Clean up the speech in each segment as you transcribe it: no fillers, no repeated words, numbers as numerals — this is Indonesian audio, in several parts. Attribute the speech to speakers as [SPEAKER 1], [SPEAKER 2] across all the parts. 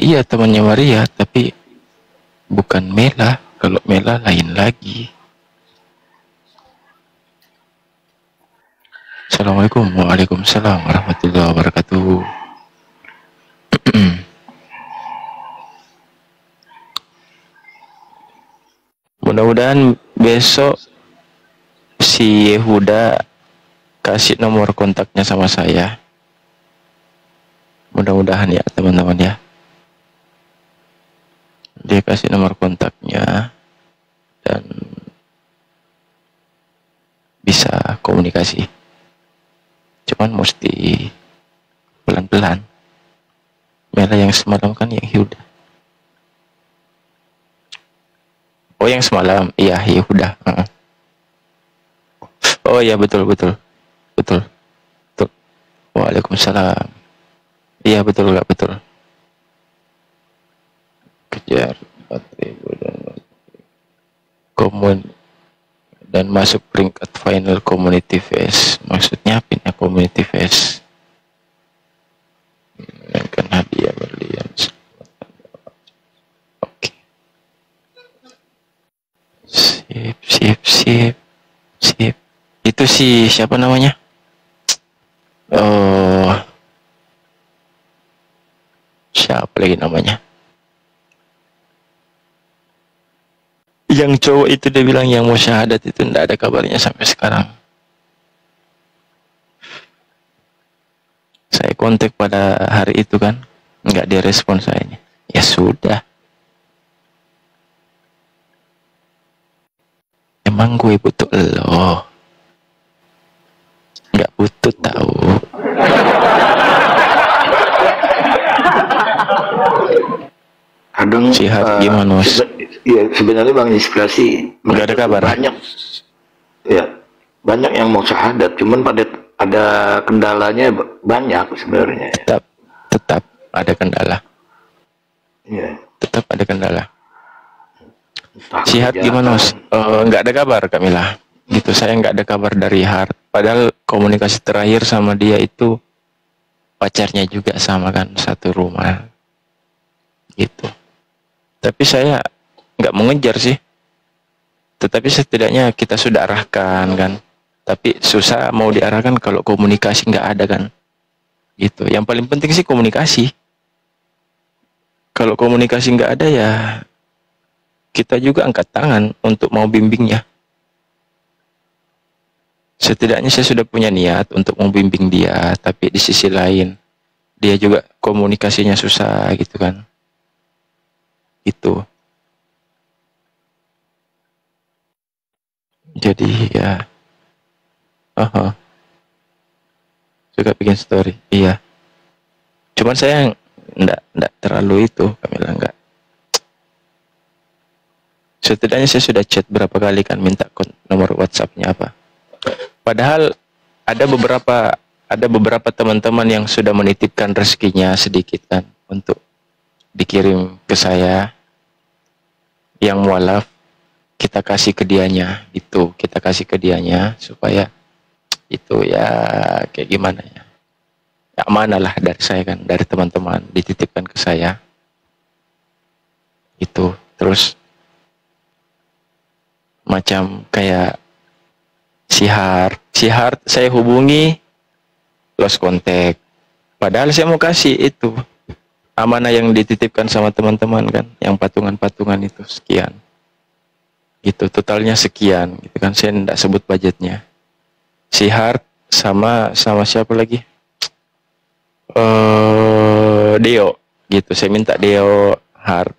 [SPEAKER 1] iya temannya Maria, tapi bukan Mela. Kalau Mela lain lagi. Assalamualaikum. Waalaikumsalam warahmatullahi wabarakatuh. Mudah-mudahan besok si Yehuda kasih nomor kontaknya sama saya. Mudah-mudahan ya teman-teman ya. Dia kasih nomor kontaknya dan bisa komunikasi. Cuman mesti pelan-pelan. Mela yang semalam kan yang Yehuda. Oh yang semalam, iya Yehuda. Oh iya betul. Waalaikumsalam. Iya betul nggak betul. Kejar 4.000 dan masuk peringkat final community phase. Maksudnya apa ya community phase? Menangkan hadiah berlian. Oke. Sip. Itu si siapa namanya? Siapa lagi namanya? Yang cowok itu dia bilang yang mau syahadat itu enggak ada kabarnya sampai sekarang. Saya kontak pada hari itu kan, enggak direspon sayanya. Ya sudah. Emang gue butuh lo. Enggak butuh tahu.
[SPEAKER 2] Kadang
[SPEAKER 1] Sihat gimana Mas?
[SPEAKER 2] Iya sebenarnya Bang Inspirasi
[SPEAKER 1] nggak ada kabar.
[SPEAKER 2] Banyak yang mau syahadat, cuman ada kendalanya banyak sebenarnya.
[SPEAKER 1] Tetap ada kendala.
[SPEAKER 2] Iya.
[SPEAKER 1] Tetap ada kendala. Sihat gimana Mas? Nggak ada kabar Kamila. Gitu saya nggak ada kabar dari Hart. Padahal komunikasi terakhir sama dia itu pacarnya juga sama kan satu rumah. Gitu. Tapi saya nggak mengejar sih, tetapi setidaknya kita sudah arahkan kan. Tapi susah mau diarahkan kalau komunikasi nggak ada kan. Gitu. Yang paling penting sih komunikasi. Kalau komunikasi nggak ada ya kita juga angkat tangan untuk mau bimbingnya. Setidaknya saya sudah punya niat untuk membimbing dia, tapi di sisi lain dia juga komunikasinya susah gitu kan. Itu. Jadi ya suka bikin story. Iya. Cuman saya enggak terlalu itu, Kamila enggak. Setidaknya saya sudah chat berapa kali kan minta nomor WhatsApp-nya apa. Padahal ada beberapa teman-teman yang sudah menitipkan rezekinya sedikit kan untuk dikirim ke saya yang mualaf. Kita kasih ke dianya, kita kasih ke dianya supaya itu ya kayak gimana ya, ya amanah lah dari saya kan, dari teman-teman dititipkan ke saya itu. Terus macam kayak si Hart saya hubungi lost contact, padahal saya mau kasih itu amanah yang dititipkan sama teman-teman kan, yang patungan itu sekian gitu, totalnya sekian gitu kan. Saya tidak sebut budgetnya. Si Hart sama siapa lagi, Deo gitu, saya minta Deo, Hart,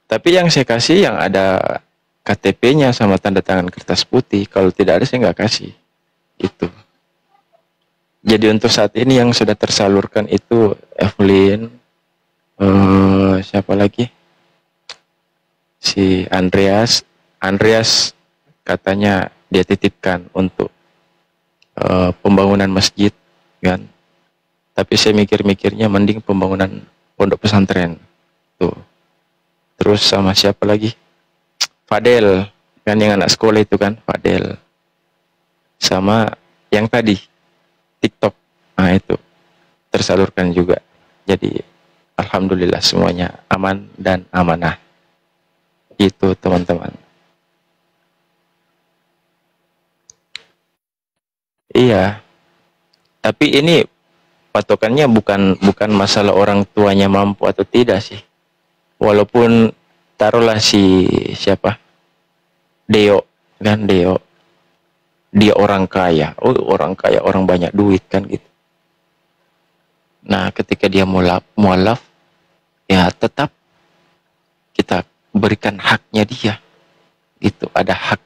[SPEAKER 1] tapi yang saya kasih yang ada KTP-nya sama tanda tangan kertas putih. Kalau tidak ada saya nggak kasih gitu. Jadi untuk saat ini yang sudah tersalurkan itu Evelyn, siapa lagi, si Andreas katanya dia titipkan untuk pembangunan masjid kan. Tapi saya mikirnya mending pembangunan pondok pesantren tuh. Terus sama siapa lagi, Fadel kan, yang anak sekolah itu kan, Fadel. Sama yang tadi TikTok, nah itu tersalurkan juga. Jadi Alhamdulillah semuanya aman dan amanah. Itu teman-teman. Iya, tapi ini patokannya bukan masalah orang tuanya mampu atau tidak sih. Walaupun taruhlah si siapa, Deo kan, Deo dia orang kaya, orang kaya, orang banyak duit kan gitu. Nah ketika dia mualaf ya tetap kita berikan haknya dia gitu, ada hak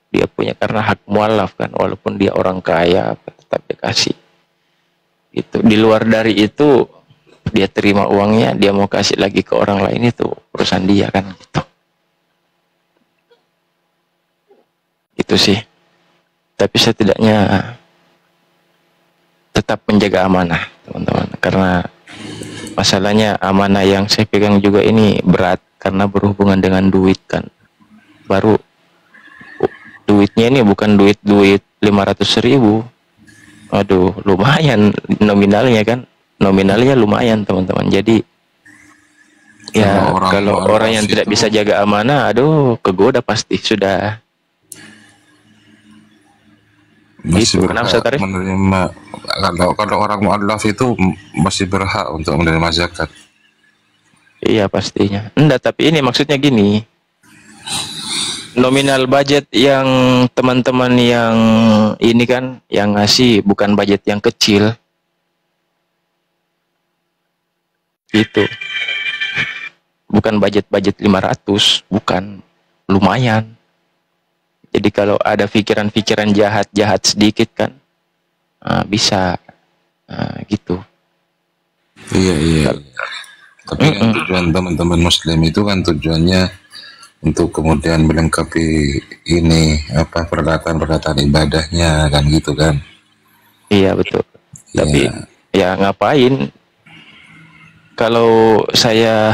[SPEAKER 1] dia punya karena hak mualaf kan, walaupun dia orang kaya tetap dikasih gitu. Di luar dari itu dia terima uangnya, dia mau kasih lagi ke orang lain, itu urusan dia kan gitu. Itu sih, tapi setidaknya tetap menjaga amanah teman-teman, karena masalahnya amanah yang saya pegang juga ini berat karena berhubungan dengan duit kan. Baru duitnya ini bukan duit 500.000, aduh lumayan nominalnya kan, nominalnya lumayan teman-teman. Jadi ya kalau orang yang tidak bisa jaga amanah, aduh kegoda pasti sudah.
[SPEAKER 3] Masih
[SPEAKER 1] Itu
[SPEAKER 3] berhak menerima, kalau orang mu'alaf itu masih berhak untuk menerima zakat.
[SPEAKER 1] Iya pastinya. Enggak, tapi ini maksudnya gini, nominal budget yang teman-teman yang ini kan yang ngasih bukan budget yang kecil. Itu bukan budget 500, bukan, lumayan. Jadi kalau ada pikiran-pikiran jahat sedikit kan bisa gitu.
[SPEAKER 3] Iya. Tapi kan tujuan teman-teman muslim itu kan tujuannya untuk kemudian melengkapi ini peralatan ibadahnya kan gitu kan.
[SPEAKER 1] Iya betul.
[SPEAKER 3] Ya.
[SPEAKER 1] Tapi ya ngapain kalau saya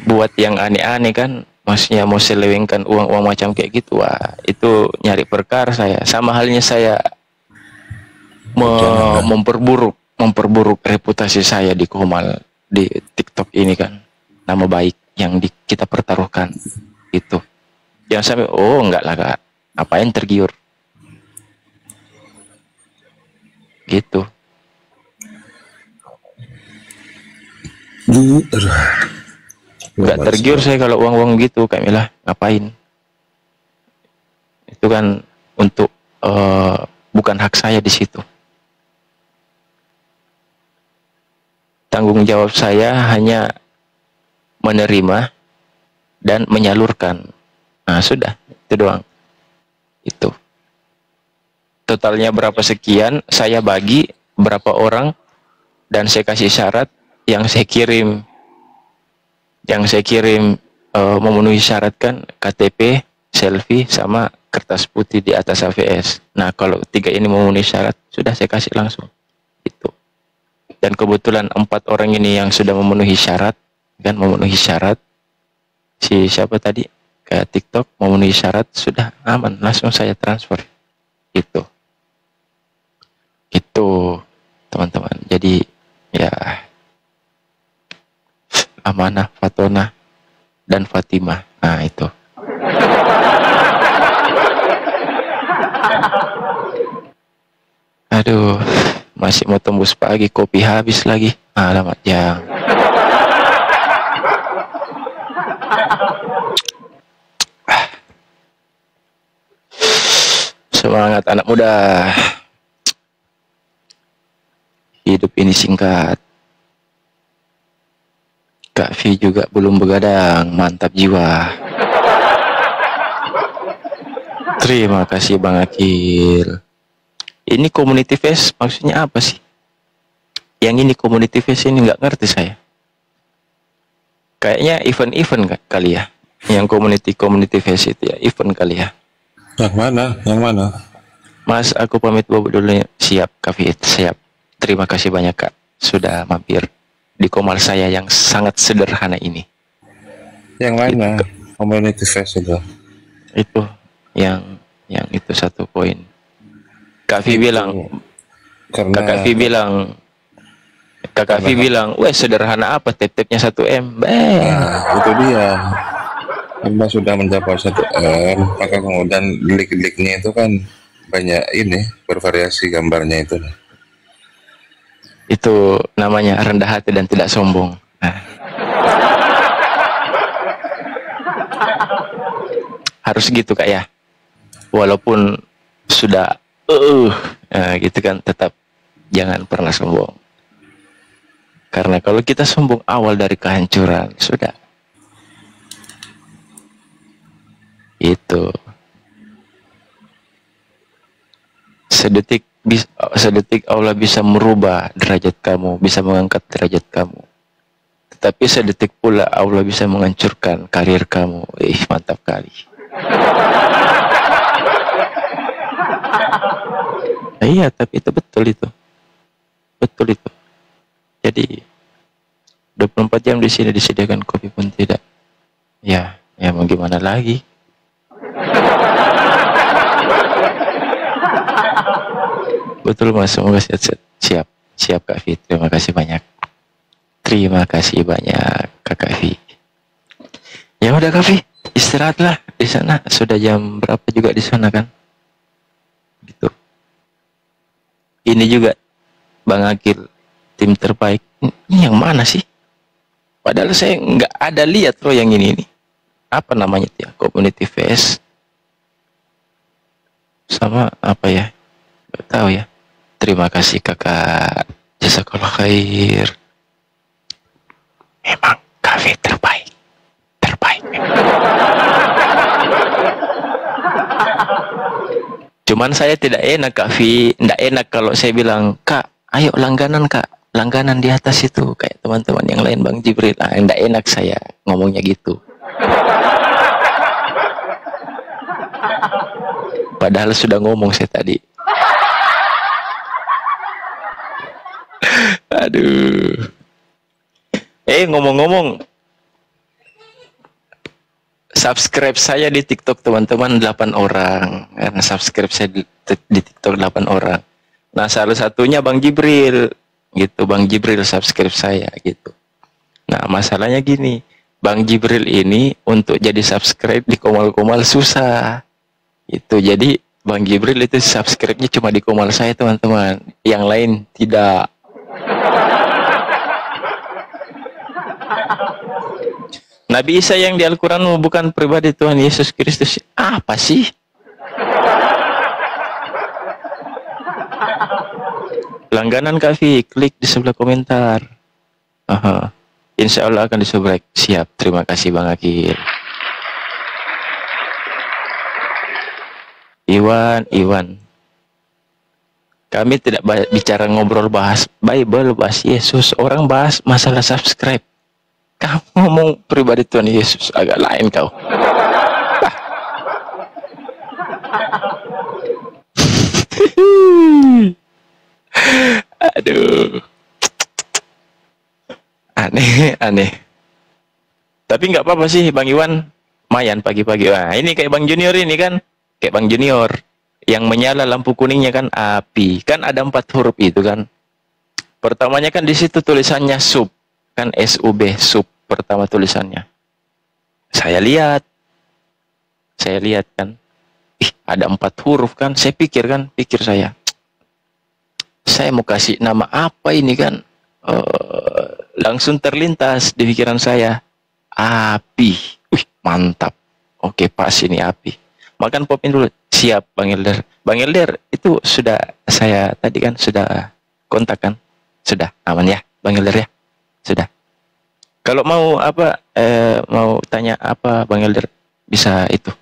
[SPEAKER 1] buat yang aneh-aneh kan, maksudnya mau selewengkan uang macam kayak gitu, wah itu nyari perkara saya. Sama halnya saya memperburuk reputasi saya di Komal, di TikTok ini kan, nama baik yang kita pertaruhkan itu. Jangan sampai enggak lah kak, apain tergiur gitu. Nggak tergiur saya kalau uang gitu Kak Mila, ngapain? Itu kan untuk bukan hak saya di situ. Tanggung jawab saya hanya menerima dan menyalurkan. Nah sudah, itu doang. Itu totalnya berapa sekian, saya bagi berapa orang, dan saya kasih syarat yang saya kirim. Memenuhi syarat kan KTP, selfie, sama kertas putih di atas AVS. Nah kalau 3 ini memenuhi syarat, sudah saya kasih langsung itu. Dan kebetulan 4 orang ini yang sudah memenuhi syarat si siapa tadi ke TikTok memenuhi syarat, sudah aman, langsung saya transfer itu teman-teman. Jadi ya amanah, Fatona, dan Fatimah. Nah itu. Aduh, masih mau tembus pagi, kopi habis lagi. Alamat yang. Semangat anak muda. Hidup ini singkat. Kak V juga belum begadang, mantap jiwa. Terima kasih Bang Akil. Ini community face maksudnya apa sih? Yang ini community face ini nggak ngerti saya. Kayaknya event kali ya. Yang community face itu ya, event kali ya.
[SPEAKER 3] Yang mana?
[SPEAKER 1] Mas, aku pamit bobo dulu. Siap, Kak V, siap. Terima kasih banyak Kak, sudah mampir di Komal saya yang sangat sederhana ini.
[SPEAKER 3] Yang mana? Community face itu.
[SPEAKER 1] Itu yang itu 1 poin. Kak V bilang, Kakak V bilang Kakak Vi bilang, wah sederhana apa, tap-tapnya 1 M.
[SPEAKER 3] Nah, itu dia. Karena sudah mencapai 1 M, maka kemudian klik-kliknya itu kan banyak ini, bervariasi gambarnya itu.
[SPEAKER 1] Itu namanya rendah hati dan tidak sombong. Nah. Harus gitu Kak ya. Walaupun sudah gitu kan, tetap jangan pernah sombong. Karena kalau kita sombong awal dari kehancuran, sudah. Itu. Sedetik Allah bisa merubah derajat kamu, bisa mengangkat derajat kamu. Tetapi sedetik pula Allah bisa menghancurkan karir kamu. Mantap kali. Iya, tapi itu betul itu. Betul itu. Jadi 24 jam di sini disediakan kopi pun tidak. Ya mau gimana lagi? Betul Mas, semoga siap Kak Vi. Terima kasih banyak. Terima kasih banyak Kakak Vi. Ya udah Kak Vi, istirahatlah di sana. Sudah jam berapa juga di sana kan? Gitu. Ini juga Bang Akil, tim terbaik. Ini yang mana sih? Padahal saya nggak ada lihat loh yang ini nih. Apa namanya ya? Community Face. Sama apa ya? Nggak tahu ya. Terima kasih Kakak. Jazakallah khair. Memang kafe terbaik. Terbaik memang. Cuman saya tidak enak Kak Vi. Tidak enak kalau saya bilang, Kak, ayo langganan Kak. Langganan di atas itu. Kayak teman-teman yang lain Bang Jibril. Nah, tidak enak saya ngomongnya gitu. Padahal sudah ngomong saya tadi. Aduh. Ngomong-ngomong, subscribe saya di TikTok teman-teman 8 orang. Karena subscribe saya di TikTok 8 orang. Nah, salah satunya Bang Jibril. Gitu, Bang Jibril subscribe saya gitu. Nah, masalahnya gini, Bang Jibril ini untuk jadi subscribe di Komal-Komal susah. Itu jadi Bang Jibril itu subscribe-nya cuma di Komal saya teman-teman. Yang lain tidak. Nabi Isa yang di Al-Quran bukan pribadi Tuhan Yesus Kristus. Apa sih? Langganan Kak Vi, klik di sebelah komentar. Insya Allah akan disubrek. Siap, terima kasih Bang Akil. Iwan. Kami tidak bicara ngobrol bahas Bible, bahas Yesus. Orang bahas masalah subscribe. Kamu ngomong pribadi Tuhan Yesus, agak lain kau. Aduh. Aneh. Tapi nggak apa-apa sih Bang Iwan. Mayan pagi-pagi. Wah, ini kayak Bang Junior ini kan. Kayak Bang Junior. Yang menyala lampu kuningnya kan api. Kan ada 4 huruf itu kan. Pertamanya kan di situ tulisannya sub. Kan SUB, sub. Pertama tulisannya. Saya lihat kan. Ada 4 huruf kan. Saya pikir saya. Saya mau kasih nama apa ini kan. Langsung terlintas di pikiran saya. Api. Mantap. Oke, pas ini api. Makan popin dulu. Siap Bang Elder. Bang Elder itu sudah saya tadi kan sudah kontak kan. Sudah aman ya Bang Elder ya. Sudah. Kalau mau apa mau tanya apa Bang Elder bisa itu.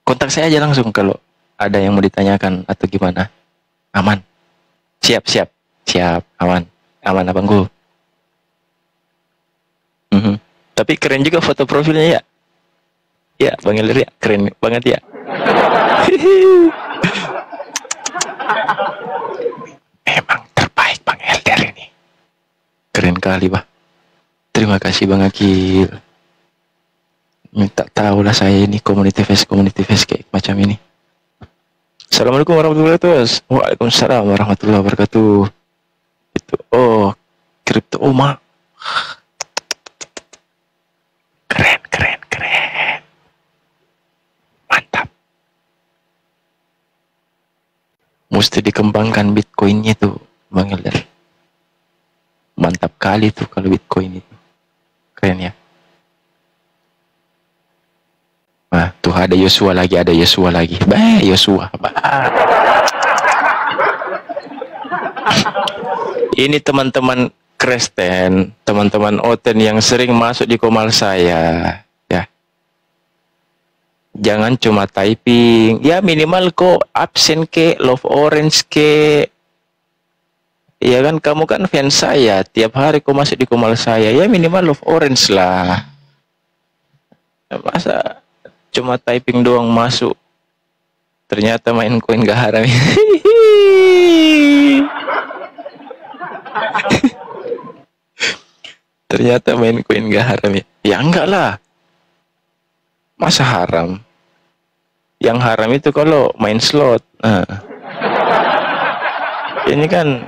[SPEAKER 1] Kontak saya aja langsung kalau ada yang mau ditanyakan atau gimana. Aman. Siap. Aman abangku. Tapi keren juga foto profilnya ya. Ya Bang Elder ya, keren banget ya. Memang terbaik Bang Elder ini. Keren kali bah. Terima kasih Bang Akil. Minta tahu lah saya ini community face kayak macam ini. Assalamualaikum warahmatullahi wabarakatuh. Waalaikumsalam warahmatullahi wabarakatuh. gitu. Oh, kripto Uma. Keren, keren, keren. Mantap. Mesti dikembangkan Bitcoinnya tuh, Bang Elder. Mantap kali tuh kalau Bitcoin itu. Keren ya. Nah, tuh ada Yosua lagi, ada Yosua lagi. Bah, Yosua. Bah. Ini teman-teman Kristen, teman-teman Oten yang sering masuk di komal saya, ya. Jangan cuma typing, ya minimal kok absen ke, love orange ke. Ya kan, kamu kan fans saya, tiap hari kok masuk di komal saya, ya minimal love orange lah. Masa cuma typing doang masuk, ternyata main koin gak haram. Ternyata main koin gak haram ya? Ya enggak lah. Masa haram? Yang haram itu kalau main slot. Nah. Ini kan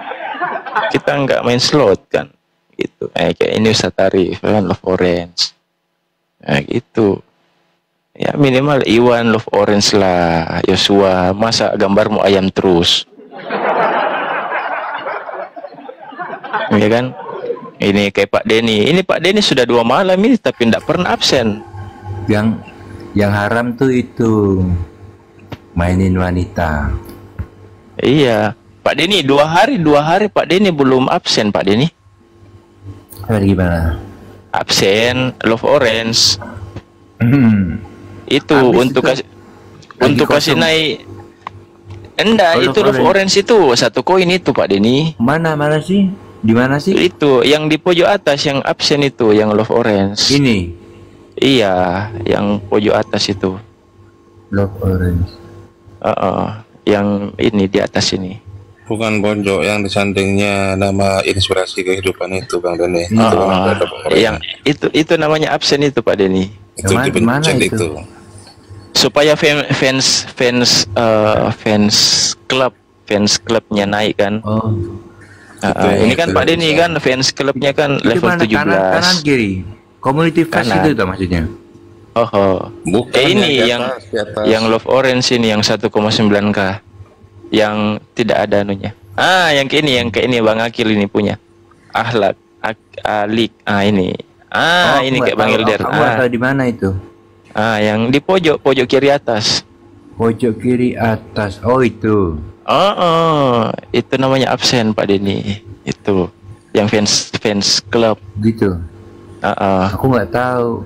[SPEAKER 1] kita enggak main slot kan, gitu. Kayak ini Ustaz Tarif kan, love orange. Nah gitu. Ya minimal Iwan love orange lah. Yosua, masa gambarmu ayam terus? Ya kan? Ini kayak Pak Denny. Ini Pak Denny sudah 2 malam ini tapi tidak pernah absen.
[SPEAKER 4] Yang haram tuh itu mainin wanita.
[SPEAKER 1] Iya, Pak Denny 2 hari Pak Denny belum absen, Pak Denny.
[SPEAKER 4] Gimana?
[SPEAKER 1] Absen love orange. Itu
[SPEAKER 4] habis
[SPEAKER 1] untuk
[SPEAKER 4] itu
[SPEAKER 1] untuk kasih naik. Enggak, itu love orange itu 1 koin itu Pak Denny.
[SPEAKER 4] Mana sih? Di mana sih?
[SPEAKER 1] Itu yang di pojok atas yang absen itu, yang love orange.
[SPEAKER 4] Ini.
[SPEAKER 1] Iya, yang pojok atas itu.
[SPEAKER 4] Love orange.
[SPEAKER 1] Yang ini di atas ini.
[SPEAKER 3] Bukan pojok, yang di sampingnya nama inspirasi kehidupan itu, Bang Denny.
[SPEAKER 1] Yang itu namanya absen itu Pak Denny.
[SPEAKER 3] Itu dipencet itu.
[SPEAKER 1] Supaya fans klubnya naik kan.
[SPEAKER 4] Oh.
[SPEAKER 1] Ini kan Pak Denny kan fans klubnya kan level 17.
[SPEAKER 4] Kanan kiri. Community fans itu tuh maksudnya.
[SPEAKER 3] Bukan
[SPEAKER 1] ini yang love orange ini yang 1,9k. Yang tidak ada anunya. Yang kayak ini Bang Akil ini punya. Akhlak Alik. Ini. Ini kayak Bang Elder.
[SPEAKER 4] Kamu tahu di mana itu?
[SPEAKER 1] Yang di pojok kiri atas.
[SPEAKER 4] Pojok kiri atas. Oh, itu.
[SPEAKER 1] Itu namanya absen Pak Denny. Itu yang fans club
[SPEAKER 4] gitu. Aku nggak tahu.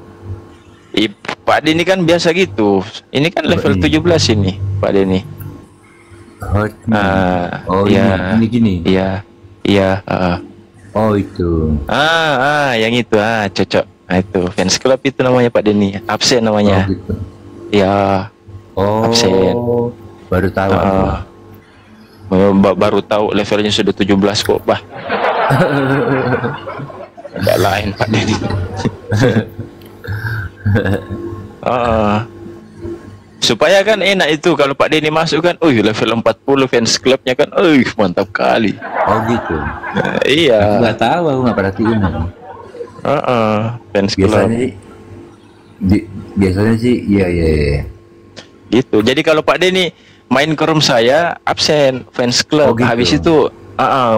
[SPEAKER 1] Pak Denny kan biasa gitu. Ini kan level 17 ini Pak Denny.
[SPEAKER 4] Iya. Ini gini.
[SPEAKER 1] Iya.
[SPEAKER 4] Oh itu.
[SPEAKER 1] Yang itu cocok. Itu fans club itu namanya Pak Denny. Absen namanya.
[SPEAKER 4] Oh gitu.
[SPEAKER 1] Ya. Absen.
[SPEAKER 4] Baru tahu.
[SPEAKER 1] Baru tahu levelnya sudah 17 kok, Bah. Ada lain Pak Denny. Supaya kan enak itu kalau Pak Denny masuk kan, level 40 fans clubnya kan, mantap kali.
[SPEAKER 4] Oh gitu.
[SPEAKER 1] Iya.
[SPEAKER 4] Nggak tahu, aku nggak perhatiin.
[SPEAKER 1] Fans club.
[SPEAKER 4] Biasanya sih, iya.
[SPEAKER 1] Gitu. Jadi kalau Pak Denny main ke room saya absen fans club,
[SPEAKER 4] gitu.
[SPEAKER 1] habis itu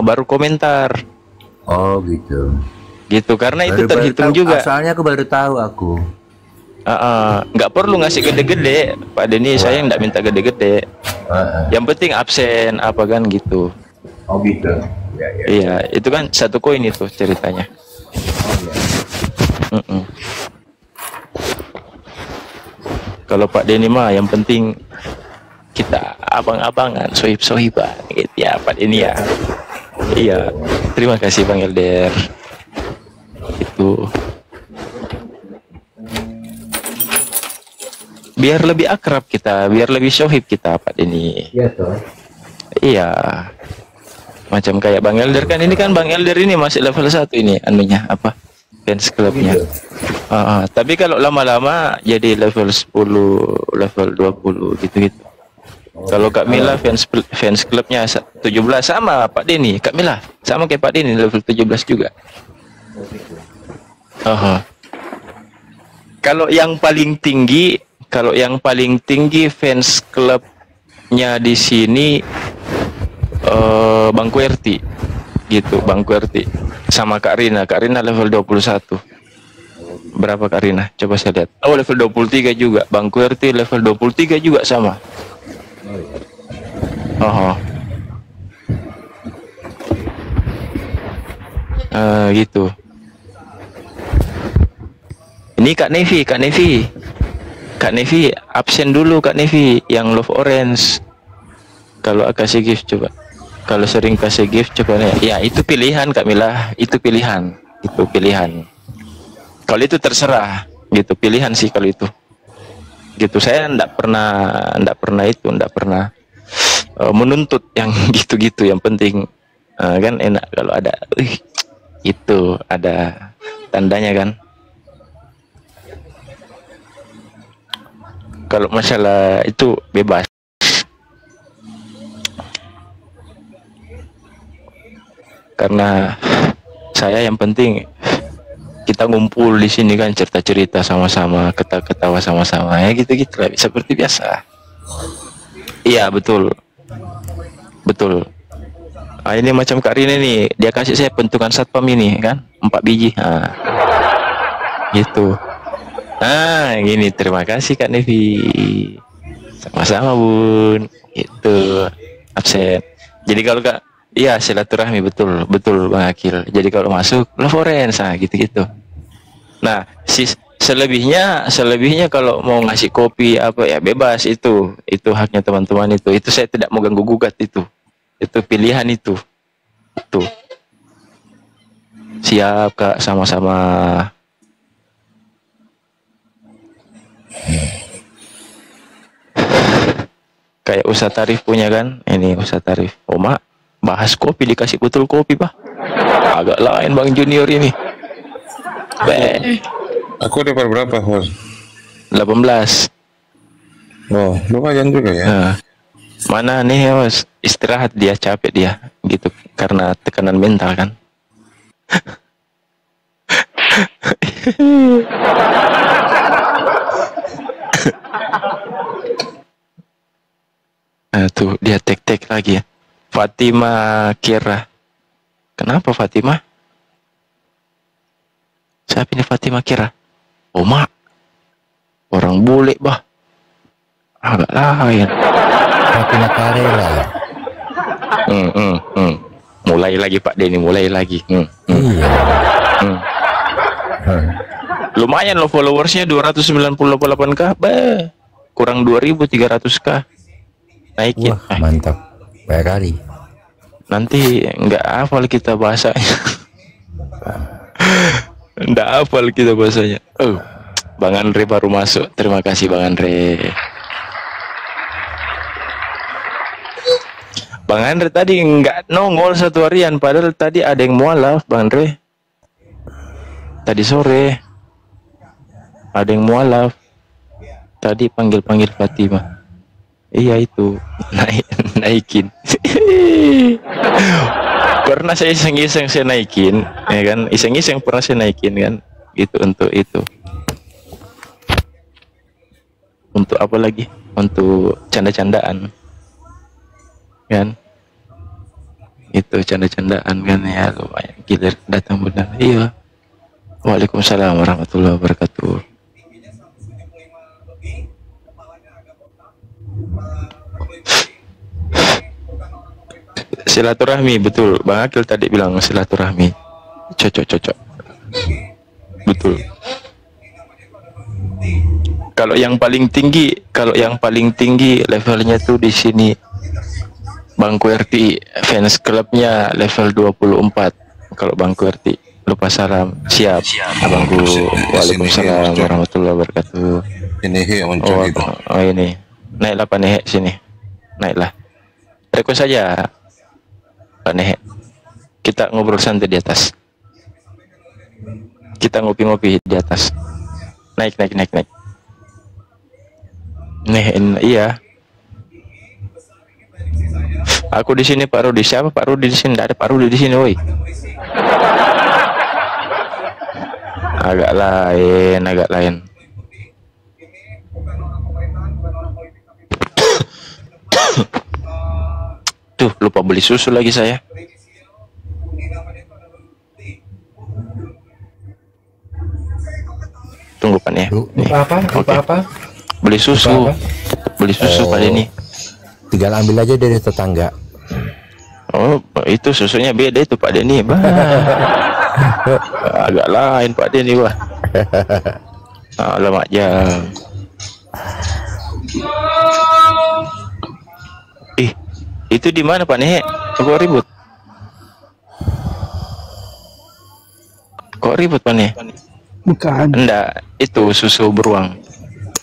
[SPEAKER 1] baru komentar.
[SPEAKER 4] Oh gitu.
[SPEAKER 1] Gitu karena itu terhitung juga.
[SPEAKER 4] Soalnya aku baru tahu aku.
[SPEAKER 1] Nggak perlu ngasih gede-gede Pak Denny, saya nggak minta gede-gede. Yang penting absen apa kan gitu.
[SPEAKER 4] Oh gitu.
[SPEAKER 1] Iya, itu kan 1 koin itu ceritanya. Kalau Pak Denny mah yang penting kita abang-abangan, sohib-sohiban gitu ya Pak Denny ya. Iya, terima kasih Bang Elder. Itu biar lebih akrab kita, biar lebih sohib kita Pak Denny.
[SPEAKER 4] Iya toh.
[SPEAKER 1] Iya. Macam kayak Bang Elder kan, ini kan Bang Elder ini masih level 1 ini anunya apa? Fans clubnya. Tapi kalau lama-lama jadi level 10, level 20 gitu-gitu. Kalau Kak Mila fans klubnya 17 sama Pak Denny. Kak Mila sama kayak Pak Denny level 17 juga. Oh. Kalau yang paling tinggi fans klubnya di sini Bang Kuerti gitu, Bang Kuerti sama Kak Rina level 21. Berapa Kak Rina? Coba saya lihat. Oh, level 23 juga. Bang Kuerti level 23 juga sama. Oh. Gitu. Ini Kak Nevi absen dulu Kak Nevi yang Love Orange. Kalau kasih gift coba. Kalau sering kasih gift coba ya itu pilihan Kak Mila, itu pilihan. Kalau itu terserah gitu, pilihan sih kalau itu. Gitu saya enggak pernah menuntut yang gitu-gitu, yang penting kan enak kalau ada itu ada tandanya kan. Kalau masalah itu bebas. Karena saya yang penting kita ngumpul di sini kan, cerita-cerita sama-sama, ketawa-ketawa sama-sama ya gitu-gitu lah, seperti biasa. Iya betul. Ini macam Kak Rina nih, dia kasih saya bentukan satpam ini kan, 4 biji. Gitu. Gini, terima kasih Kak Nevi. Sama-sama Bun. Itu absen. Jadi kalau Kak, iya silaturahmi, betul Bang Akil. Jadi kalau masuk Lorenz gitu-gitu. Nah, selebihnya kalau mau ngasih kopi apa ya bebas, itu haknya teman-teman itu. Itu saya tidak mau ganggu gugat itu. Itu pilihan itu. Tuh. Siap Kak, sama-sama. Kayak Ustaz Tarif punya kan, ini Ustaz Tarif. Mak bahas kopi dikasih botol kopi Pak, agak lain Bang Junior ini.
[SPEAKER 3] Aku dapat berapa Hos?
[SPEAKER 1] 18.
[SPEAKER 3] Oh lumayan juga ya.
[SPEAKER 1] Mana nih Hos, istirahat dia, capek dia gitu karena tekanan mental kan. Tuh dia tek lagi ya. Fatima Kira. Kenapa Fatima? Siapa ini Fatima Kira? Mak. Orang bule bah. Agak lain.
[SPEAKER 4] Fatima Karela.
[SPEAKER 1] Mulai lagi Pak Denny, mulai lagi.
[SPEAKER 4] Iya.
[SPEAKER 1] Lumayan loh followersnya 298k. Kurang 2.300k. Naikin.
[SPEAKER 4] Wah, mantap. Banyak kali.
[SPEAKER 1] Nanti nggak hafal kita bahasanya. Nggak hafal kita bahasanya. Bang Andre baru masuk. Terima kasih Bang Andre. Bang Andre tadi nggak nongol satu harian. Padahal tadi ada yang mualaf Bang Andre. Tadi sore ada yang mualaf. Tadi panggil Fatima. Iya itu naikin. Pernah saya iseng-iseng saya naikin, ya kan? Iseng-iseng pernah saya naikin kan? Gitu untuk itu. Untuk apa lagi? Untuk canda-candaan, kan? Itu canda-candaan kan ya, lumayan. Gilir datang benar. Iya. Waalaikumsalam warahmatullahi wabarakatuh. Silaturahmi, betul Bang Akil tadi bilang silaturahmi, cocok betul. Kalau yang paling tinggi levelnya tuh di sini Bang Kuerti, fans klubnya level 24. Kalau Bang Kuerti, lupa salam. Siap Abangku. Waalaikumsalam warahmatullahi wabarakatuh.
[SPEAKER 3] Ini muncul itu.
[SPEAKER 1] Oh ini naiklah Pak Nehe sini, naiklah request saja Pak Nehe, kita ngobrol santai di atas, kita ngopi-ngopi di atas. Naik. Iya Aku di sini Pak Rudi. Siapa Pak Rudi di sini? Tidak ada Pak Rudi di sini, woi. Agak lain, agak lain. Tuh, lupa beli susu lagi saya. Tunggu Pak nih.
[SPEAKER 4] Lupa apa? Lupa
[SPEAKER 1] Oke.
[SPEAKER 4] apa?
[SPEAKER 1] Beli susu.
[SPEAKER 4] Lupa apa?
[SPEAKER 1] Beli susu
[SPEAKER 4] Oh.
[SPEAKER 1] Pak Denny.
[SPEAKER 4] Tinggal ambil aja dari tetangga.
[SPEAKER 1] Oh, itu susunya beda itu Pak Denny. Bah. Agak lain Pak Denny, wah. Alamak jam. Ih, itu di mana Pak Nih? Kok ribut? Kok ribut Pak Nih?
[SPEAKER 5] Bukan,
[SPEAKER 1] Enggak, itu susu beruang.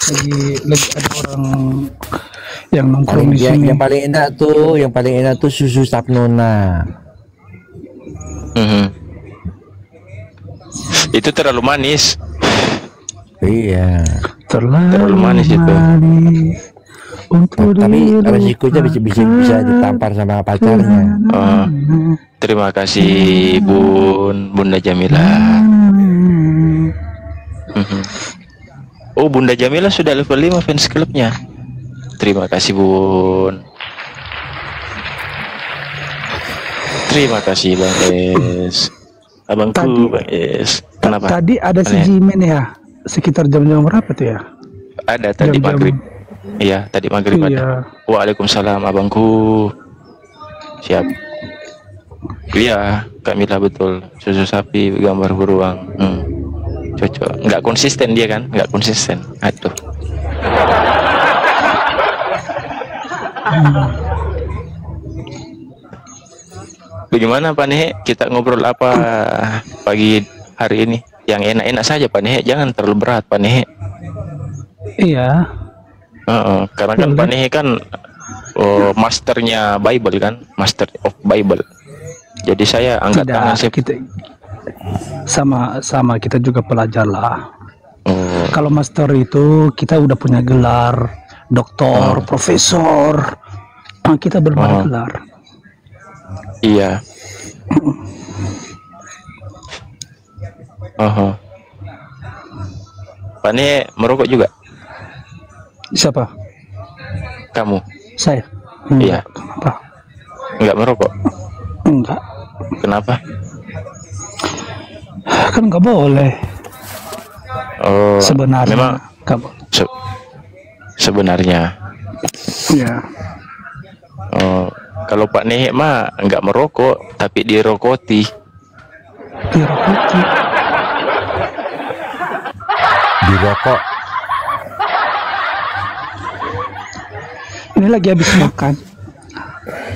[SPEAKER 5] lagi ada orang yang nongkrong di sini.
[SPEAKER 4] Yang paling enak tuh susu Sapnona.
[SPEAKER 1] Mhm. Itu terlalu manis.
[SPEAKER 4] Iya.
[SPEAKER 1] Terlalu manis itu.
[SPEAKER 5] Untuk
[SPEAKER 4] Tapi resikonya bisa ditampar sama pacarnya.
[SPEAKER 1] Oh, terima kasih Bunda Jamila. Mhm. Oh, Bunda Jamila sudah level 5 fans clubnya. Terima kasih Bun. Terima kasih Bang Es. Abangku Bang Es. Kenapa?
[SPEAKER 5] Tadi ada si
[SPEAKER 1] Aneh.
[SPEAKER 5] Jimin ya, sekitar jam-jam berapa tuh ya?
[SPEAKER 1] Ada tadi
[SPEAKER 5] Jam-jam-
[SPEAKER 1] maghrib. Iya, tadi maghrib ada.
[SPEAKER 5] Iya.
[SPEAKER 1] Waalaikumsalam abangku. Siap. Iya, Kak Mila betul. Susu sapi gambar beruang. Cocok. Nggak konsisten dia kan? Nggak konsisten. Aduh. Bagaimana Pak Nih? Kita ngobrol apa pagi hari ini? Yang enak-enak saja Pak Nih. Jangan terlalu berat Pak Nih.
[SPEAKER 5] Iya.
[SPEAKER 1] Karena kan Pak Nih kan masternya Bible kan, Master of Bible. Jadi saya angkat tangan saya.
[SPEAKER 5] Kita sama kita juga pelajar lah.
[SPEAKER 1] Oh,
[SPEAKER 5] Kalau master itu kita udah punya gelar doktor, profesor. Kita belum ada
[SPEAKER 1] Oh.
[SPEAKER 5] gelar.
[SPEAKER 1] iya. Pak Nih merokok juga?
[SPEAKER 5] Siapa?
[SPEAKER 1] Kamu?
[SPEAKER 5] Saya.
[SPEAKER 1] Iya.
[SPEAKER 5] Kenapa?
[SPEAKER 1] Nggak merokok?
[SPEAKER 5] Enggak.
[SPEAKER 1] Kenapa?
[SPEAKER 5] Kan nggak boleh.
[SPEAKER 1] Oh,
[SPEAKER 5] Sebenarnya.
[SPEAKER 1] memang
[SPEAKER 5] Nggak boleh.
[SPEAKER 1] sebenarnya.
[SPEAKER 5] Iya.
[SPEAKER 1] Oh, kalau Pak Nih mah nggak merokok, tapi dirokoti.
[SPEAKER 5] Dirokoti.
[SPEAKER 4] Dirokok.
[SPEAKER 5] Ini lagi habis makan.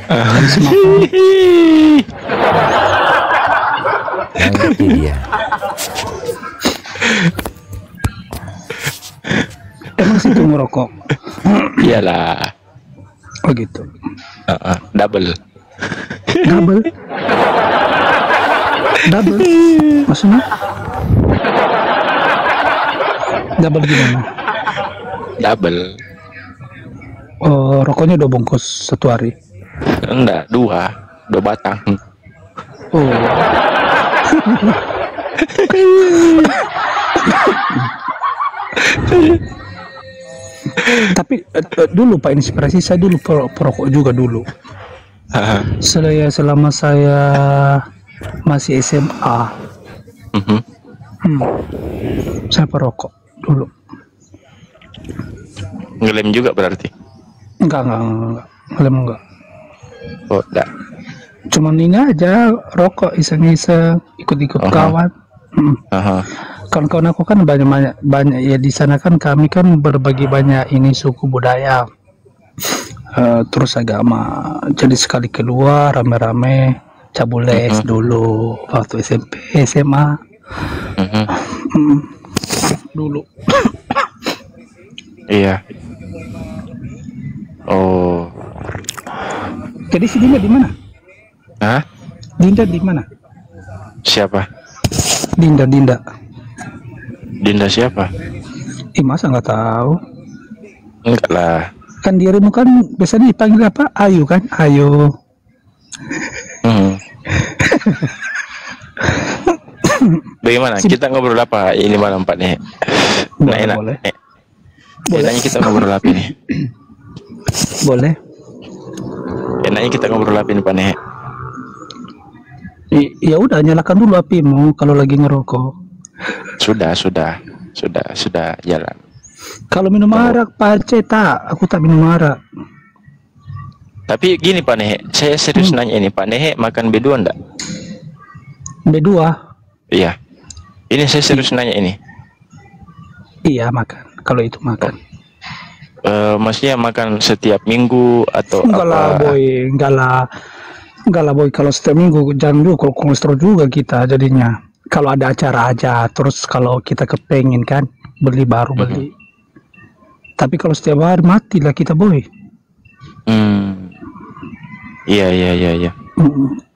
[SPEAKER 5] Habis makan.
[SPEAKER 4] Yang ngerti dia.
[SPEAKER 5] Emang situ ngerokok?
[SPEAKER 1] Iyalah.
[SPEAKER 5] Oh gitu.
[SPEAKER 1] Double.
[SPEAKER 5] Double. Double. Maksudnya? Double gimana?
[SPEAKER 1] Double.
[SPEAKER 5] Oh, rokoknya 2 bungkus satu hari.
[SPEAKER 1] Enggak, 2 batang.
[SPEAKER 5] Oh. Tapi dulu Pak Inspirasi, saya dulu perokok juga dulu. Selama saya masih SMA,
[SPEAKER 1] Mhm.
[SPEAKER 5] saya perokok dulu.
[SPEAKER 1] Ngelem juga berarti.
[SPEAKER 5] Enggak, ngelem enggak.
[SPEAKER 1] Oh, enggak.
[SPEAKER 5] Cuman ini aja rokok iseng-iseng, ikut-ikut kawan. Kawan-kawan aku kan banyak ya, di sana kan kami kan berbagi banyak ini suku budaya, terus agama. Jadi sekali keluar rame-rame cabules dulu waktu SMP SMA. Dulu.
[SPEAKER 1] Iya. Oh.
[SPEAKER 5] Jadi si Dinda di mana?
[SPEAKER 1] Hah?
[SPEAKER 5] Dinda di mana?
[SPEAKER 1] Siapa?
[SPEAKER 5] Dinda.
[SPEAKER 1] Dinda siapa?
[SPEAKER 5] Masa nggak tahu?
[SPEAKER 1] Enggak lah.
[SPEAKER 5] Kan dirimu kan biasanya dipanggil apa? Ayu kan? Ayu.
[SPEAKER 1] Bagaimana? Kita ngobrol apa ini malam Pak nih? Nah, enak.
[SPEAKER 5] Boleh.
[SPEAKER 1] Enaknya kita ngobrol apa nih?
[SPEAKER 5] Boleh.
[SPEAKER 1] Enaknya kita ngobrol apa nih Pak nih?
[SPEAKER 5] Ya udah, nyalakan dulu apimu kalau lagi ngerokok.
[SPEAKER 1] Sudah jalan.
[SPEAKER 5] Kalau minum arak, Pak Aceh tak, aku tak minum arak.
[SPEAKER 1] Tapi gini Pak Nehe, saya serius nanya ini, Pak Nehe makan B2 enggak?
[SPEAKER 5] B2?
[SPEAKER 1] Iya. Ini saya serius nanya ini.
[SPEAKER 5] Iya makan, kalau itu makan.
[SPEAKER 1] Maksudnya makan setiap minggu atau
[SPEAKER 5] Enggak lah
[SPEAKER 1] apa?
[SPEAKER 5] boy, enggak lah boy, kalau setiap minggu jangan juga, kalau kolesterol juga kita jadinya. Kalau ada acara aja, terus kalau kita kepengen kan, beli baru beli. Tapi kalau setiap hari matilah kita boy.
[SPEAKER 1] Iya.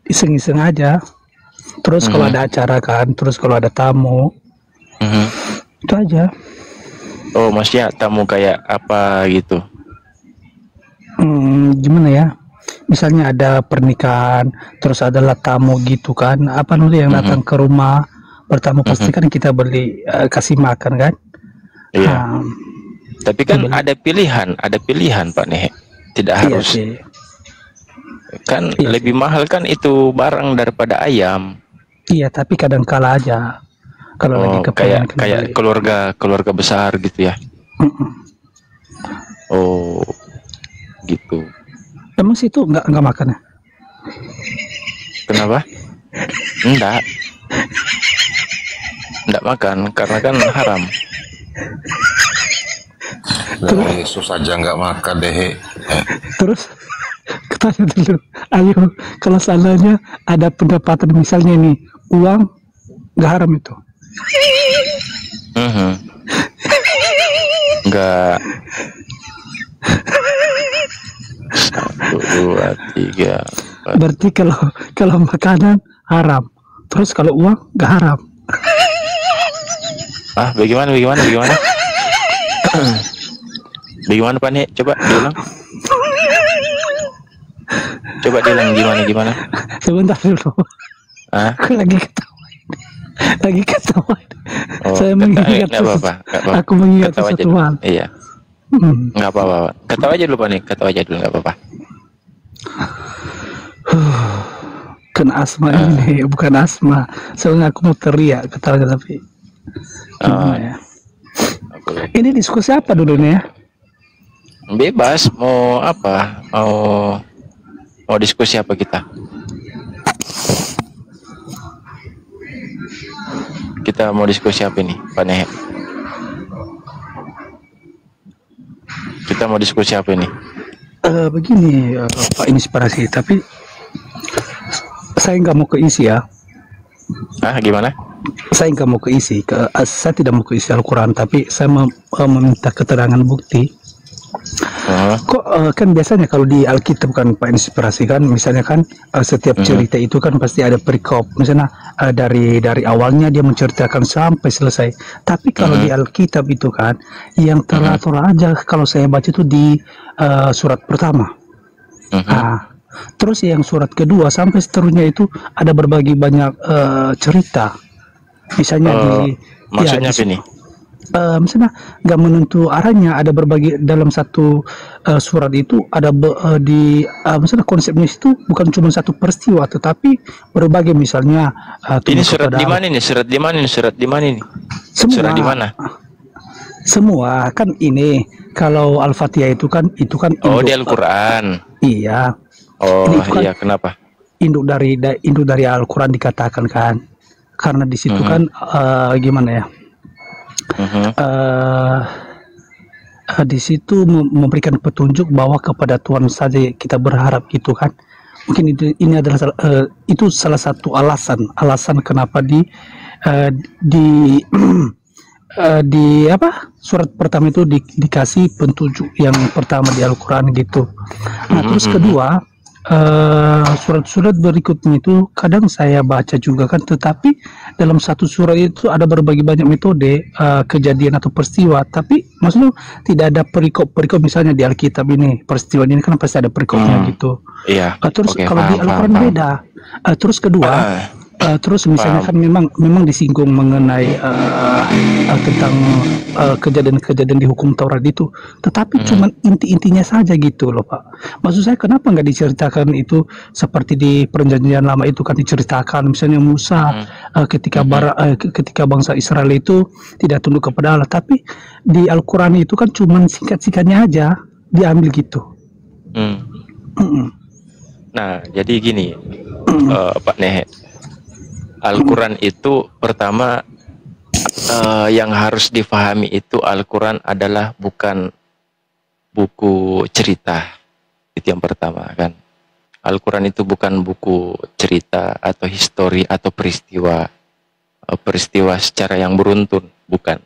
[SPEAKER 5] Iseng-iseng aja. Terus kalau ada acara kan, terus kalau ada tamu, itu aja.
[SPEAKER 1] Oh, maksudnya tamu kayak apa gitu?
[SPEAKER 5] Gimana ya? Misalnya ada pernikahan, terus adalah tamu gitu kan? Apa namanya yang datang ke rumah bertamu pasti kan kita beli kasih makan kan?
[SPEAKER 1] Iya. Tapi kan ada pilihan Pak Nehe. Tidak harus.
[SPEAKER 5] Iya sih.
[SPEAKER 1] Kan lebih mahal kan itu barang daripada ayam.
[SPEAKER 5] Iya, tapi kadang kala aja. Kalau lagi kepengen
[SPEAKER 1] kayak keluarga besar gitu ya. Oh, gitu.
[SPEAKER 5] Emang situ enggak makan ya?
[SPEAKER 1] Kenapa? Enggak makan karena kan haram.
[SPEAKER 3] Yesus aja nggak makan deh.
[SPEAKER 5] Terus tanya dulu, ayo kalau seandainya ada pendapatan misalnya nih uang nggak haram itu?
[SPEAKER 1] Enggak. 1, 2, 3, 4.
[SPEAKER 5] Berarti kalau makanan haram, terus kalau uang nggak haram.
[SPEAKER 1] Bagaimana? Bagaimana Pak nih? Coba diulang. Gimana?
[SPEAKER 5] Sebentar dulu. Aku lagi ketawa. Saya mengingat aku mengingat sesuatu hal.
[SPEAKER 1] Iya. Nggak apa-apa. Ketawa aja dulu Pak nih. Nggak apa-apa.
[SPEAKER 5] Kena asma ini, bukan asma. Soalnya aku mau teriak ketawanya tapi. Ya. Ini diskusi apa dulu nih ya?
[SPEAKER 1] Bebas mau apa? Mau diskusi apa kita? Kita mau diskusi apa ini, Pak Nehe? Kita mau diskusi apa ini?
[SPEAKER 5] Begini, Pak Inspirasi, tapi saya nggak mau keisi ya.
[SPEAKER 1] Gimana?
[SPEAKER 5] Saya nggak mau keisi. Saya tidak mau keisi Al-Quran, tapi saya meminta keterangan bukti. Kok kan biasanya kalau di Alkitab kan Pak Inspirasi kan, misalnya kan setiap cerita itu kan pasti ada perikop, misalnya dari awalnya dia menceritakan sampai selesai. Tapi kalau di Alkitab itu kan yang teratur aja kalau saya baca itu di surat pertama. Terus yang surat kedua sampai seterusnya itu ada berbagai banyak cerita. Misalnya
[SPEAKER 1] maksudnya apa ini?
[SPEAKER 5] Misalnya nggak menentu arahnya, ada berbagai dalam satu surat itu ada misalnya konsepnya itu bukan cuma satu peristiwa tetapi berbagai, misalnya
[SPEAKER 1] ini surat di mana ini? Surat di mana ini? Surat di mana?
[SPEAKER 5] Semua kan ini kalau Al-Fatihah itu kan
[SPEAKER 1] di Al-Qur'an.
[SPEAKER 5] Iya.
[SPEAKER 1] Iya, kenapa?
[SPEAKER 5] Induk dari Al-Qur'an dikatakan kan. Karena di situ kan gimana ya? Di situ memberikan petunjuk bahwa kepada Tuhan saja kita berharap gitu kan. Mungkin ini adalah itu salah satu alasan kenapa di surat pertama itu dikasih petunjuk yang pertama di Al-Quran gitu. Nah terus kedua surat-surat berikutnya itu kadang saya baca juga kan, tetapi dalam satu surat itu ada berbagai banyak metode kejadian atau peristiwa, tapi maksudnya tidak ada perikop misalnya di Alkitab ini peristiwa ini kan pasti ada perikopnya gitu.
[SPEAKER 1] Iya.
[SPEAKER 5] Terus
[SPEAKER 1] Oke,
[SPEAKER 5] kalau di
[SPEAKER 1] paham,
[SPEAKER 5] Al-Quran
[SPEAKER 1] paham.
[SPEAKER 5] beda. Terus kedua, terus misalnya kan memang disinggung mengenai tentang kejadian-kejadian di hukum Taurat itu, tetapi cuman inti-intinya saja gitu loh Pak. Maksud saya kenapa nggak diceritakan itu seperti di Perjanjian Lama itu kan diceritakan misalnya Musa ketika bangsa Israel itu tidak tunduk kepada Allah, tapi di Al-Quran itu kan cuman singkat-singkatnya aja diambil gitu.
[SPEAKER 1] Nah, jadi gini, Pak Nehe, Al-Quran itu pertama yang harus difahami itu Al-Quran adalah bukan buku cerita. Itu yang pertama kan. Al-Quran itu bukan buku cerita atau histori atau peristiwa secara yang beruntun, bukan.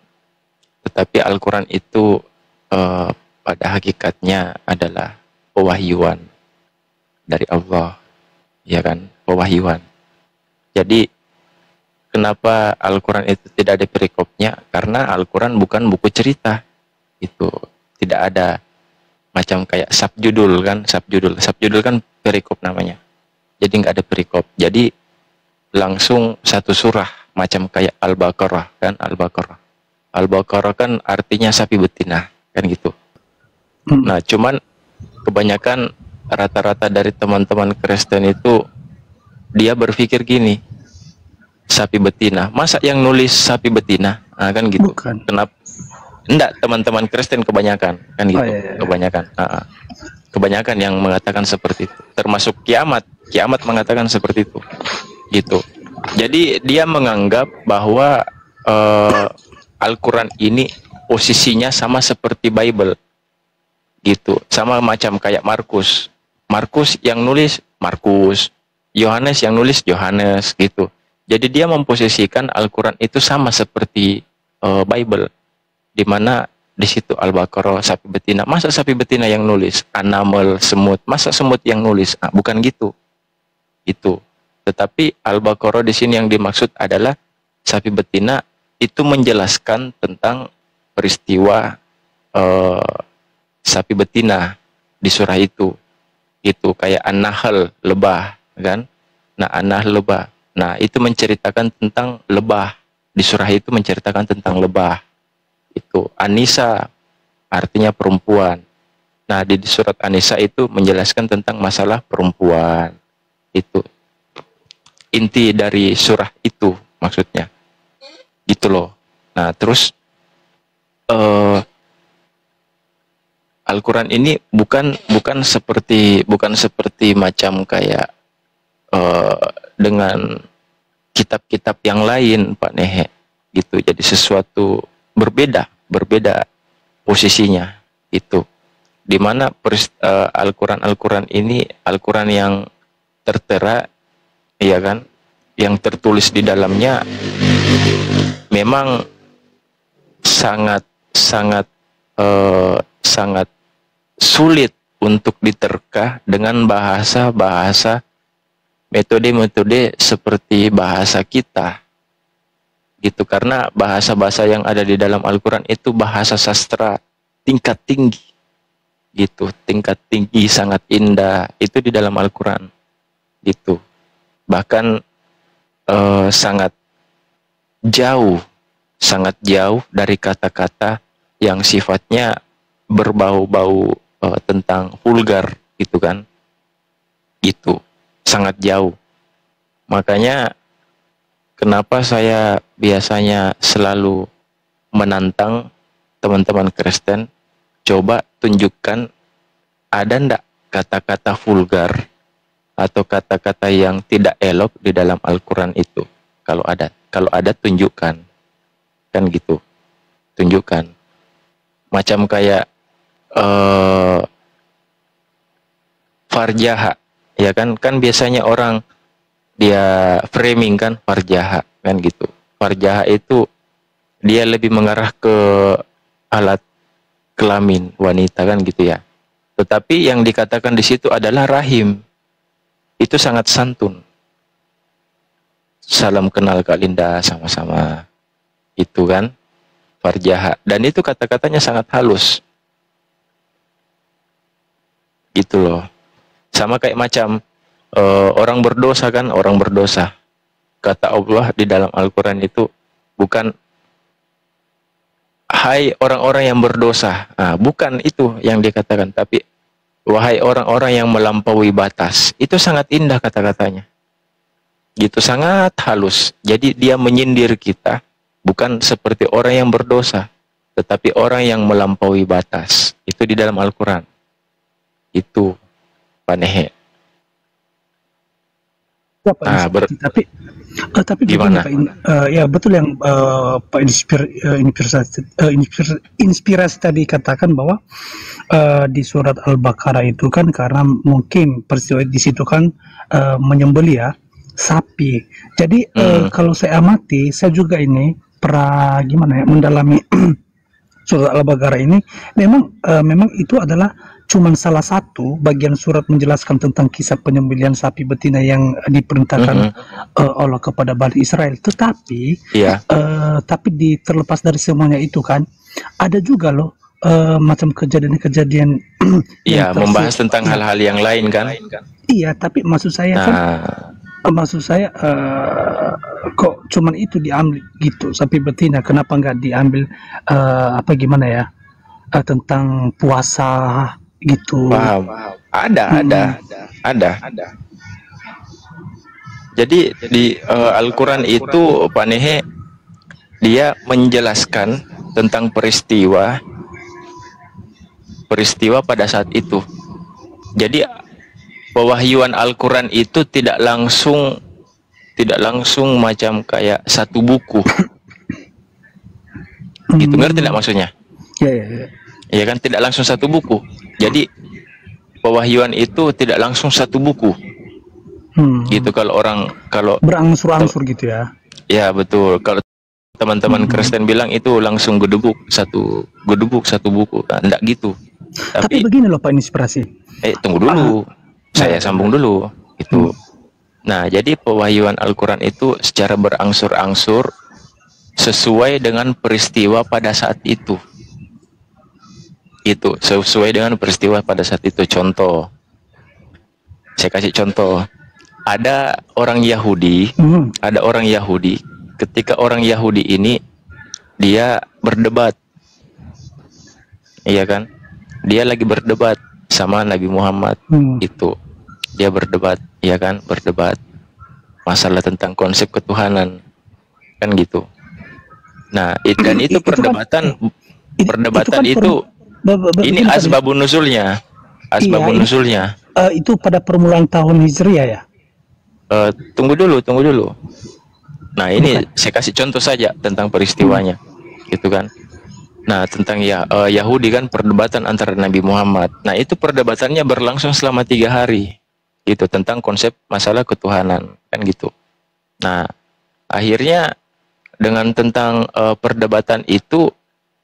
[SPEAKER 1] Tetapi Al-Quran itu pada hakikatnya adalah pewahyuan dari Allah, ya kan, pewahyuan. Jadi kenapa Al-Quran itu tidak ada perikopnya? Karena Al-Quran bukan buku cerita. Itu tidak ada macam kayak subjudul kan, subjudul kan perikop namanya. Jadi nggak ada perikop. Jadi langsung satu surah macam kayak Al-Baqarah kan, Al-Baqarah kan artinya sapi betina kan gitu. Nah, cuman kebanyakan rata-rata dari teman-teman Kristen itu dia berpikir gini, sapi betina, masa yang nulis sapi betina? Nah, kan gitu.
[SPEAKER 5] Bukan.
[SPEAKER 1] Kenapa? Enggak, teman-teman Kristen kebanyakan kan gitu.
[SPEAKER 5] Iya.
[SPEAKER 1] Kebanyakan yang mengatakan seperti itu, termasuk kiamat mengatakan seperti itu gitu. Jadi dia menganggap bahwa Al-Quran ini posisinya sama seperti Bible gitu, sama macam kayak Markus yang nulis Markus, Yohanes yang nulis Yohanes gitu. Jadi dia memposisikan Al-Quran itu sama seperti Bible, di mana di situ Al-Baqarah sapi betina. Masa sapi betina yang nulis? An-Naml, semut. Masa semut yang nulis? Bukan gitu. Itu. Tetapi Al-Baqarah di sini yang dimaksud adalah sapi betina itu menjelaskan tentang peristiwa sapi betina di surah itu. Itu kayak An-Nahl, lebah, kan? Nah, An-Nahl lebah. Nah, itu menceritakan tentang lebah. Di surah itu menceritakan tentang lebah. Itu An-Nisa artinya perempuan. Nah, di surat An-Nisa itu menjelaskan tentang masalah perempuan. Itu inti dari surah itu maksudnya. Gitu loh. Nah, terus Al-Quran ini bukan seperti macam kayak dengan kitab-kitab yang lain, Pak Nehe, gitu. Jadi sesuatu berbeda posisinya itu, dimana Al-Quran ini Al-Quran yang tertera, ya kan, yang tertulis di dalamnya memang sangat sulit untuk diterka dengan bahasa metode seperti bahasa kita gitu, karena bahasa-bahasa yang ada di dalam Al-Quran itu bahasa sastra tingkat tinggi gitu, tingkat tinggi, sangat indah itu di dalam Al-Quran gitu. Bahkan sangat jauh dari kata-kata yang sifatnya berbau-bau tentang vulgar gitu kan, gitu, sangat jauh. Makanya kenapa saya biasanya selalu menantang teman-teman Kristen, coba tunjukkan ada ndak kata-kata vulgar atau kata-kata yang tidak elok di dalam Al-Quran itu. Kalau ada tunjukkan, kan gitu, tunjukkan. Macam kayak farjaha, ya kan biasanya orang dia framing kan farjaha kan gitu. Farjaha itu dia lebih mengarah ke alat kelamin wanita kan gitu ya. Tetapi yang dikatakan di situ adalah rahim itu sangat santun. Salam kenal Kak Linda, sama-sama. Itu kan, Farjaha. Dan itu kata-katanya sangat halus. Gitu loh. Sama kayak macam orang berdosa kan, orang berdosa. Kata Allah di dalam Al-Quran itu bukan hai orang-orang yang berdosa. Nah, bukan itu yang dikatakan, tapi wahai orang-orang yang melampaui batas. Itu sangat indah kata-katanya. Gitu, sangat halus. Jadi dia menyindir kita, bukan seperti orang yang berdosa, tetapi orang yang melampaui batas. Itu di dalam Al-Quran. Itu Pak Nehe.
[SPEAKER 5] Tapi
[SPEAKER 1] gimana?
[SPEAKER 5] begini, Pak, ya betul yang Pak Inspirasi tadi katakan bahwa di surat Al-Baqarah itu kan karena mungkin peristiwa di situ kan menyembelih ya sapi. Jadi kalau saya amati, saya juga ini pernah mendalami surat Al-Baqarah ini, memang itu adalah cuman salah satu bagian surat menjelaskan tentang kisah penyembelihan sapi betina yang diperintahkan Allah kepada Bani Israel. Tetapi tapi terlepas dari semuanya itu kan ada juga loh macam kejadian-kejadian
[SPEAKER 1] membahas tentang hal-hal yang lain kan.
[SPEAKER 5] Iya, tapi maksud saya kok cuman itu diambil gitu sapi betina, kenapa nggak diambil tentang puasa gitu.
[SPEAKER 1] Paham. Ada. Jadi di Al-Quran itu Pak Nehe, dia menjelaskan tentang peristiwa pada saat itu. Jadi pewahyuan Al-Quran itu tidak langsung macam kayak satu buku. Gitu, ngerti tidak maksudnya? Ya kan, tidak langsung satu buku. Jadi pewahyuan itu tidak langsung satu buku. Gitu, kalau
[SPEAKER 5] berangsur-angsur gitu ya.
[SPEAKER 1] Ya betul. Kalau teman-teman Kristen bilang itu langsung gedebuk satu buku. Nah, enggak gitu.
[SPEAKER 5] Tapi begini loh Pak Inspirasi.
[SPEAKER 1] Tunggu dulu. Saya sambung dulu. Itu. Nah, jadi pewahyuan Al-Quran itu secara berangsur-angsur sesuai dengan peristiwa pada saat itu. Itu sesuai dengan peristiwa pada saat itu. Contoh, saya kasih contoh. Ada orang Yahudi, ketika orang Yahudi ini dia berdebat, iya kan? Dia lagi berdebat sama Nabi Muhammad. Itu dia berdebat, iya kan? Berdebat masalah tentang konsep ketuhanan, kan gitu. Nah, dan itu perdebatan itu ini asbabun nuzulnya. Nuzulnya.
[SPEAKER 5] Itu pada permulaan tahun Hijriah ya?
[SPEAKER 1] Tunggu dulu. Nah, ini saya kasih contoh saja tentang peristiwanya. Gitu kan. Nah, tentang Yahudi kan perdebatan antara Nabi Muhammad. Nah, itu perdebatannya berlangsung selama 3 hari. Gitu, tentang konsep masalah ketuhanan, kan gitu. Nah, akhirnya dengan tentang perdebatan itu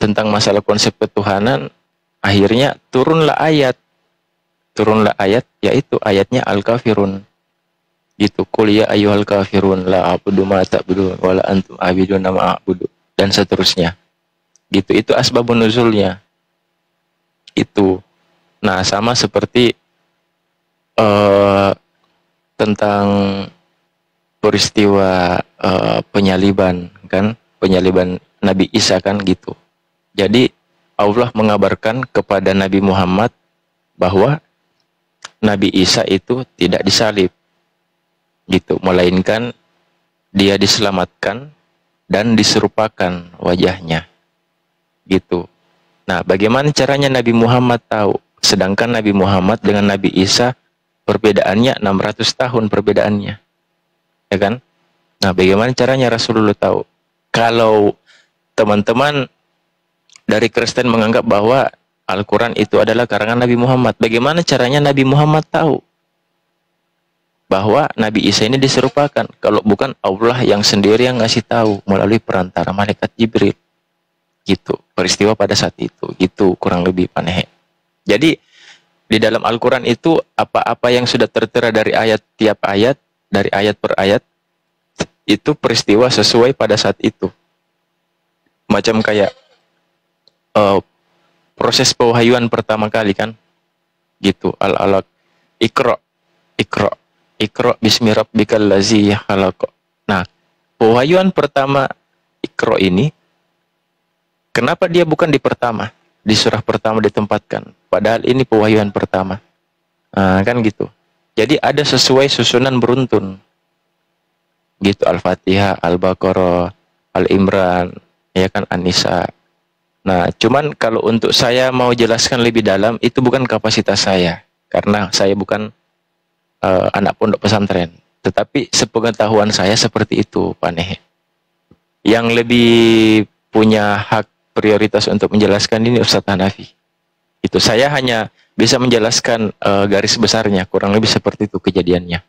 [SPEAKER 1] tentang masalah konsep ketuhanan, akhirnya turunlah ayat, yaitu ayatnya Al-Kafirun. Gitu, qul ya ayyuhal kafirun la a'budu ma ta'budun wa la antum a'buduna ma a'budu, dan seterusnya. Gitu, itu asbabun nuzulnya. Itu. Nah, sama seperti tentang peristiwa penyaliban kan, penyaliban Nabi Isa kan gitu. Jadi Allah mengabarkan kepada Nabi Muhammad bahwa Nabi Isa itu tidak disalib gitu, melainkan dia diselamatkan dan diserupakan wajahnya gitu. Nah, bagaimana caranya Nabi Muhammad tahu? Sedangkan Nabi Muhammad dengan Nabi Isa perbedaannya 600 tahun perbedaannya, ya kan? Nah, bagaimana caranya Rasulullah tahu? Kalau teman-teman dari Kristen menganggap bahwa Al-Quran itu adalah karangan Nabi Muhammad, bagaimana caranya Nabi Muhammad tahu bahwa Nabi Isa ini diserupakan? Kalau bukan Allah yang sendiri yang ngasih tahu melalui perantara malaikat Jibril. Gitu, peristiwa pada saat itu. Gitu kurang lebih Pak Nehe. Jadi di dalam Al-Quran itu apa-apa yang sudah tertera dari ayat tiap ayat, dari ayat per ayat, itu peristiwa sesuai pada saat itu. Macam kayak proses pewahyuan pertama kali kan, gitu. Al-Alaq, Iqra, Iqra, Iqra bismi rabbikal ladzi khalaq. Nah, pewahyuan pertama Iqra ini, kenapa dia bukan di pertama? Di surah pertama ditempatkan, padahal ini pewahyuan pertama. Kan gitu. Jadi ada sesuai susunan beruntun gitu, Al-Fatihah, Al-Baqarah, Al-Imran, ya kan, An-Nisa. Nah, cuman kalau untuk saya mau jelaskan lebih dalam, itu bukan kapasitas saya, karena saya bukan anak pondok pesantren. Tetapi sepengetahuan saya seperti itu, Pak Nehe. Yang lebih punya hak prioritas untuk menjelaskan ini Ustadz Hanafi. Itu saya hanya bisa menjelaskan garis besarnya, kurang lebih seperti itu kejadiannya.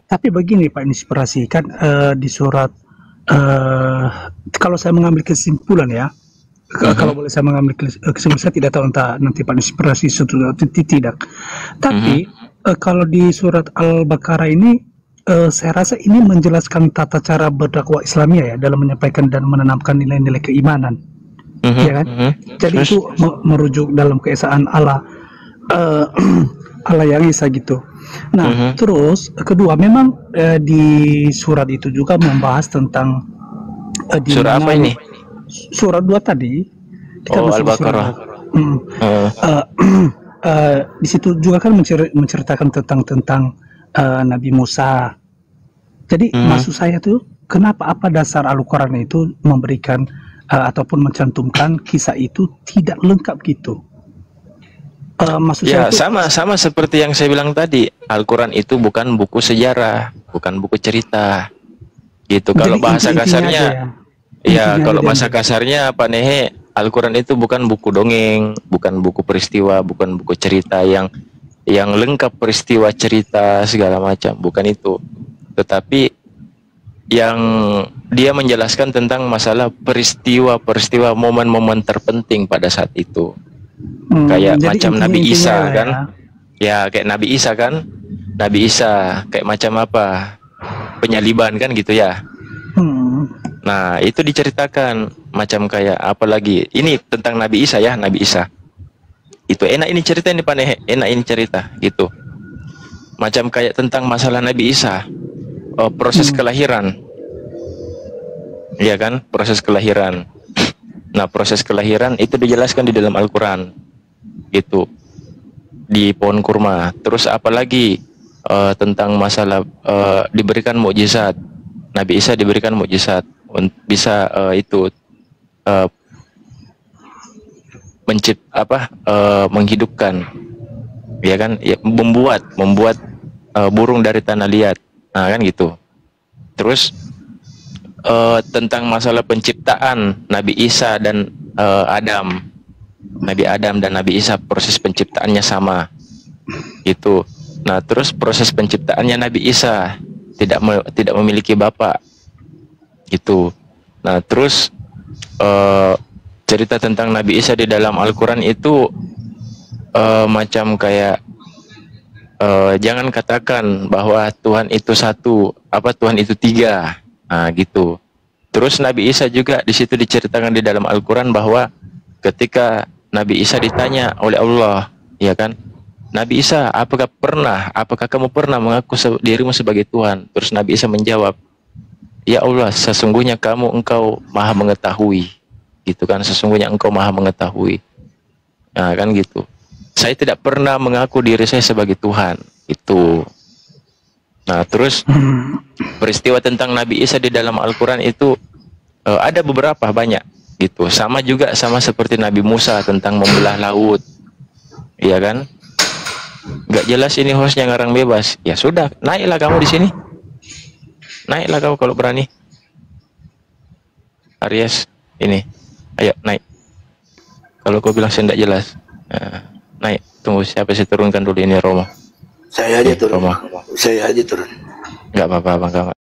[SPEAKER 5] Tapi begini Pak Inspirasi, kan di surat kalau saya mengambil kesimpulan ya, kalau boleh saya mengambil kesimpulan, saya tidak tahu entah nanti Pak Inspirasi sudah tidak. Tapi kalau di surat Al-Baqarah ini, saya rasa ini menjelaskan tata cara berdakwah Islamiyah ya, dalam menyampaikan dan menanamkan nilai-nilai keimanan, ya kan? Jadi itu merujuk dalam keesaan Allah, Allah yang Esa gitu. Nah, terus kedua, memang di surat itu juga membahas tentang
[SPEAKER 1] surah apa ini?
[SPEAKER 5] Surat 2 tadi. Kita
[SPEAKER 1] Al-Baqarah.
[SPEAKER 5] Di situ juga kan menceritakan tentang Nabi Musa. Jadi maksud saya tuh, kenapa, apa dasar Al-Quran itu memberikan ataupun mencantumkan kisah itu tidak lengkap gitu? Maksud
[SPEAKER 1] Ya,
[SPEAKER 5] saya itu,
[SPEAKER 1] sama seperti yang saya bilang tadi, Al-Quran itu bukan buku sejarah, bukan buku cerita, gitu. Kalau bahasa kasarnya, ya kalau bahasa kasarnya Pak Nehe, Al-Quran itu bukan buku dongeng, bukan buku peristiwa, bukan buku cerita yang lengkap peristiwa, cerita segala macam, bukan itu. Tetapi yang dia menjelaskan tentang masalah peristiwa-peristiwa, momen-momen terpenting pada saat itu. Kayak macam Nabi Isa kan, ya kayak Nabi Isa kan, Nabi Isa kayak macam apa, penyaliban kan gitu ya. Nah itu diceritakan macam kayak apa lagi, ini tentang Nabi Isa ya, Nabi Isa itu enak ini cerita ini Pak Nehe, enak ini cerita gitu. Macam kayak tentang masalah Nabi Isa, proses kelahiran, iya kan, proses kelahiran. Nah proses kelahiran itu dijelaskan di dalam Al-Quran gitu, di pohon kurma. Terus apalagi tentang masalah diberikan mukjizat, Nabi Isa diberikan mukjizat, bisa menghidupkan, ya kan, ya, membuat burung dari tanah liat, nah kan gitu. Terus tentang masalah penciptaan Nabi Isa dan Adam, Nabi Adam dan Nabi Isa, proses penciptaannya sama gitu. Nah terus proses penciptaannya Nabi Isa tidak memiliki bapak gitu. Nah terus cerita tentang Nabi Isa di dalam Al-Quran itu macam kayak jangan katakan bahwa Tuhan itu satu, Tuhan itu tiga, nah gitu. Terus Nabi Isa juga di situ diceritakan di dalam Al-Quran bahwa ketika Nabi Isa ditanya oleh Allah, ya kan, Nabi Isa, apakah kamu pernah mengaku dirimu sebagai Tuhan? Terus Nabi Isa menjawab, ya Allah, sesungguhnya engkau maha mengetahui, gitu kan, sesungguhnya engkau maha mengetahui. Nah kan gitu, saya tidak pernah mengaku diri saya sebagai Tuhan itu. Nah terus peristiwa tentang Nabi Isa di dalam Al-Quran itu ada beberapa, banyak gitu. Sama seperti Nabi Musa tentang membelah laut, iya kan. Nggak jelas ini hostnya ngarang bebas, ya sudah, naiklah kamu di sini, naiklah kamu kalau berani, Aries ini, ayo naik. Kalau kau bilang saya tidak jelas, naik. Tunggu, siapa sih, turunkan dulu ini Romo.
[SPEAKER 2] Saya aja turun.
[SPEAKER 1] Romo.
[SPEAKER 2] Saya aja turun.
[SPEAKER 1] Nggak apa-apa Bang Kamal.